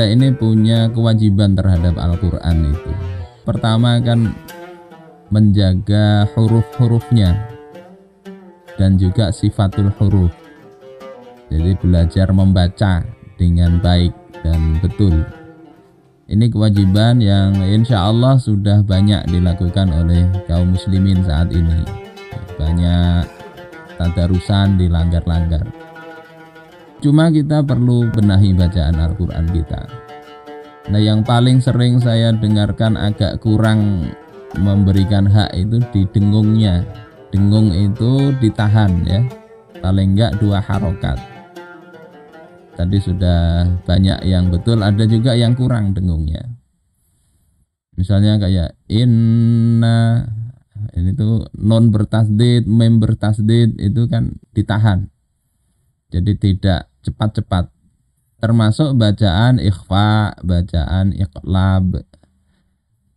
kita ini punya kewajiban terhadap Al-Quran itu. Pertama kan menjaga huruf-hurufnya dan juga sifatul huruf. Jadi belajar membaca dengan baik dan betul. Ini kewajiban yang insya Allah sudah banyak dilakukan oleh kaum muslimin saat ini. Banyak tadarusan dilanggar-langgar. Cuma kita perlu benahi bacaan Al-Quran kita. Nah, yang paling sering saya dengarkan agak kurang memberikan hak itu di dengungnya. Dengung itu ditahan ya, paling enggak 2 harokat. Tadi sudah banyak yang betul, ada juga yang kurang dengungnya. Misalnya kayak inna, ini tuh non bertasdid, mem bertasdid itu kan ditahan. Jadi tidak cepat-cepat. Termasuk bacaan ikhfa, bacaan iqlab.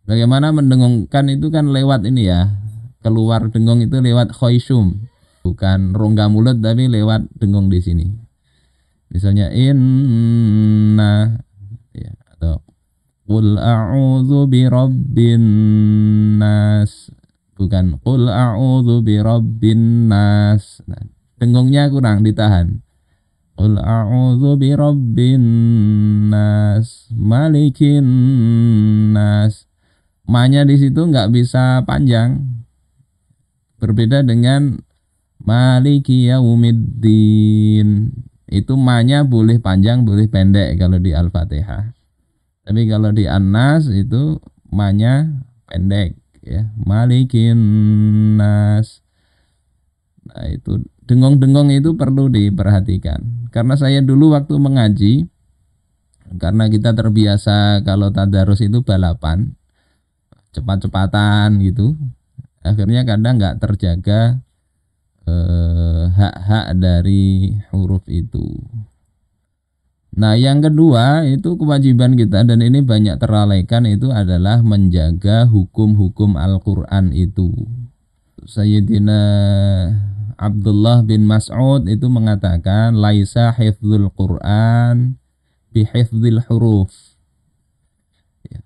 Bagaimana mendengungkan itu kan lewat ini ya. Keluar dengung itu lewat khoisyum. Bukan rongga mulut tapi lewat dengung di sini. Misalnya inna ya, atau qul a'udzu birabbin nas. Bukan qul a'udzu birabbin nas. Nah, dengungnya kurang ditahan. Qul a'udzu birabbin nas, malikin nas. Ma-nya di situ nggak bisa panjang. Berbeda dengan maliki yaumiddin. Itu ma-nya boleh panjang, boleh pendek kalau di Al-Fatihah. Tapi kalau di An-Nas itu ma-nya pendek ya. Malikin nas. Nah, itu dengung-dengung itu perlu diperhatikan. Karena saya dulu waktu mengaji, karena kita terbiasa kalau tadarus itu balapan, cepat-cepatan gitu, akhirnya kadang nggak terjaga hak-hak dari huruf itu. Nah, yang kedua itu kewajiban kita, dan ini banyak terlalaikan, itu adalah menjaga hukum-hukum Al-Quran itu. Sayyidina Abdullah bin Mas'ud itu mengatakan laisa hifdzul Quran bihifdzil huruf.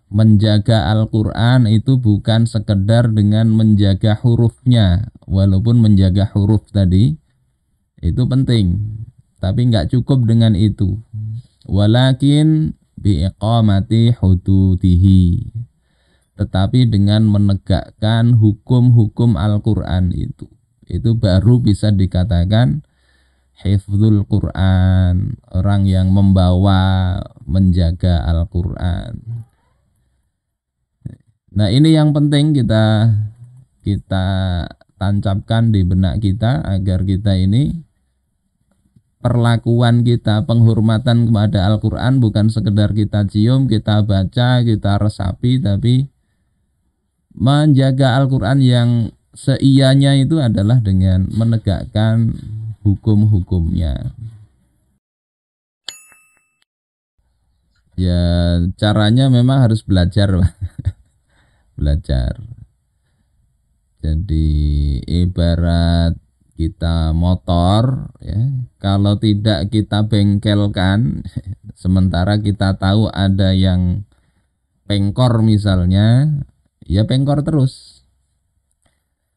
Menjaga Al-Quran itu bukan sekedar dengan menjaga hurufnya, walaupun menjaga huruf tadi itu penting, tapi enggak cukup dengan itu. Walakin biiqamati hududihi, tetapi dengan menegakkan hukum-hukum Al-Quran itu baru bisa dikatakan hifdzul Quran, orang yang membawa, menjaga Al-Quran. Nah, ini yang penting kita tancapkan di benak kita, agar kita ini perlakuan kita, penghormatan kepada Al-Quran bukan sekedar kita cium, kita baca, kita resapi, tapi menjaga Al-Quran yang seiyanya itu adalah dengan menegakkan hukum-hukumnya. Ya, caranya memang harus belajar. Belajar. Jadi ibarat kita motor ya, kalau tidak kita bengkelkan, sementara kita tahu ada yang pengkor misalnya, ya pengkor terus.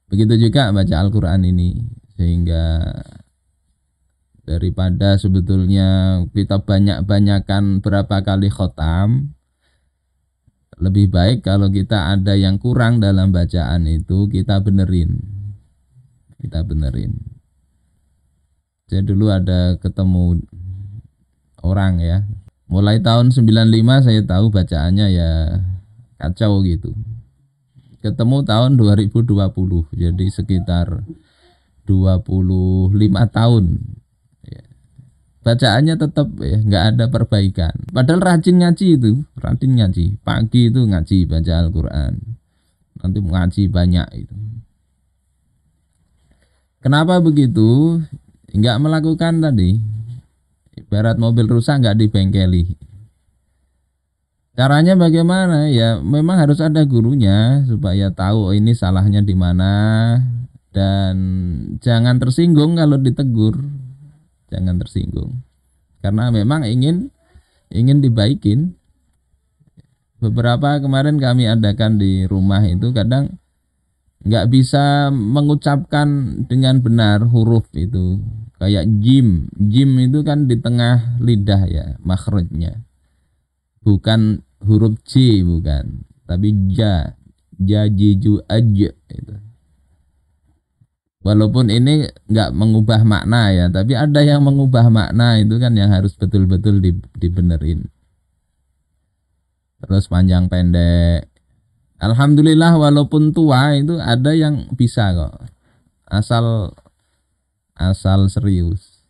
Begitu juga baca Al-Quran ini, sehingga daripada sebetulnya kita banyak-banyakan berapa kali khotam, lebih baik kalau kita ada yang kurang dalam bacaan itu kita benerin. Saya dulu ada ketemu orang ya, mulai tahun 95 saya tahu bacaannya ya kacau gitu. Ketemu tahun 2020, jadi sekitar 25 tahun ya. Bacaannya tetap ya nggak ada perbaikan, padahal rajin ngaji, pagi itu ngaji baca Al-Quran, nanti ngaji banyak itu. Kenapa begitu? Nggak melakukan tadi, ibarat mobil rusak nggak dibengkeli. Caranya bagaimana? Ya memang harus ada gurunya supaya tahu ini salahnya di mana, dan jangan tersinggung kalau ditegur. Jangan tersinggung. Karena memang ingin dibaikin. Beberapa kemarin kami adakan di rumah itu kadang nggak bisa mengucapkan dengan benar huruf itu. Kayak jim itu kan di tengah lidah ya makhrajnya. Bukan huruf C bukan, tapi jiju aja itu. Walaupun ini nggak mengubah makna ya, tapi ada yang mengubah makna itu kan yang harus betul-betul dibenerin. Terus panjang pendek. Alhamdulillah walaupun tua itu ada yang bisa kok. Asal asal serius.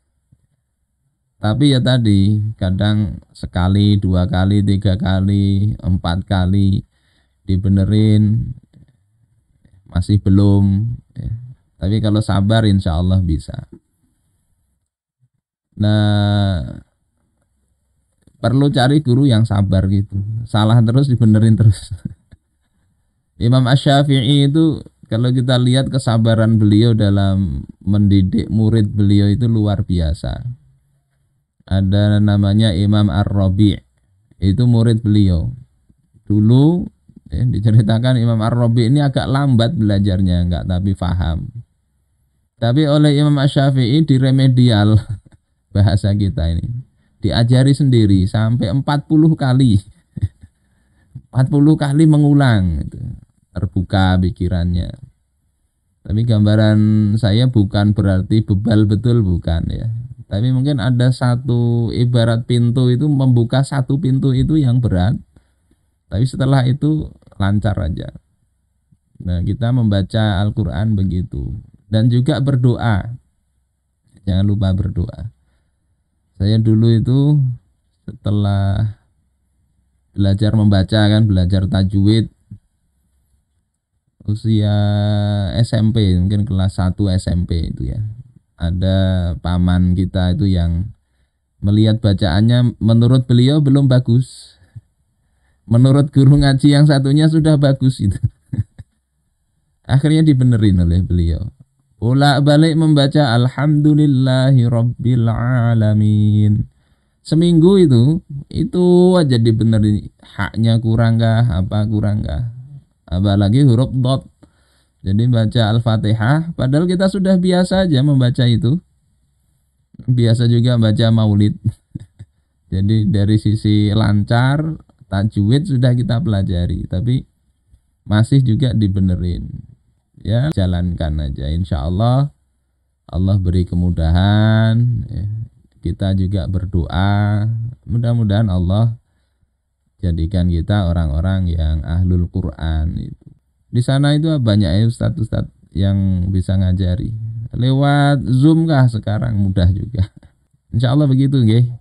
Tapi ya tadi kadang sekali, dua kali, tiga kali, empat kali dibenerin masih belum. Ya. Tapi kalau sabar insya Allah bisa. Nah, perlu cari guru yang sabar gitu. Salah terus dibenerin terus. Imam Asy-Syafi'i itu kalau kita lihat kesabaran beliau dalam mendidik murid beliau itu luar biasa. Ada namanya Imam Ar-Rabi', itu murid beliau. Dulu ya, diceritakan Imam Ar-Rabi' ini agak lambat belajarnya, enggak tapi paham. Tapi oleh Imam Asy-Syafi'i diremedial bahasa kita ini. Diajari sendiri sampai 40 kali. 40 kali mengulang gitu. Terbuka pikirannya. Tapi gambaran saya bukan berarti bebal betul bukan ya. Tapi mungkin ada satu ibarat pintu itu membuka satu pintu itu yang berat. Tapi setelah itu lancar aja. Nah, kita membaca Al-Qur'an begitu dan juga berdoa. Jangan lupa berdoa. Saya dulu itu setelah belajar membaca kan, belajar tajwid usia SMP, mungkin kelas 1 SMP itu ya. Ada paman kita itu yang melihat bacaannya menurut beliau belum bagus. Menurut guru ngaji yang satunya sudah bagus itu. Akhirnya dibenerin oleh beliau. Ulak balik membaca Alhamdulillahi Rabbil Alamin. Seminggu itu aja dibenerin. Haknya kurang kah, apa kurang kah. Apalagi huruf dot. Jadi baca Al-Fatihah, padahal kita sudah biasa aja membaca itu. Biasa juga baca maulid. Jadi dari sisi lancar, tajwid sudah kita pelajari. Tapi masih juga dibenerin. Ya, jalankan aja. Insya Allah, Allah beri kemudahan. Ya. Kita juga berdoa. Mudah-mudahan Allah jadikan kita orang-orang yang ahlul Quran itu. Di sana itu banyak ya ustadz-ustadz yang bisa ngajari. Lewat Zoom kah sekarang mudah juga. Insya Allah begitu nggih.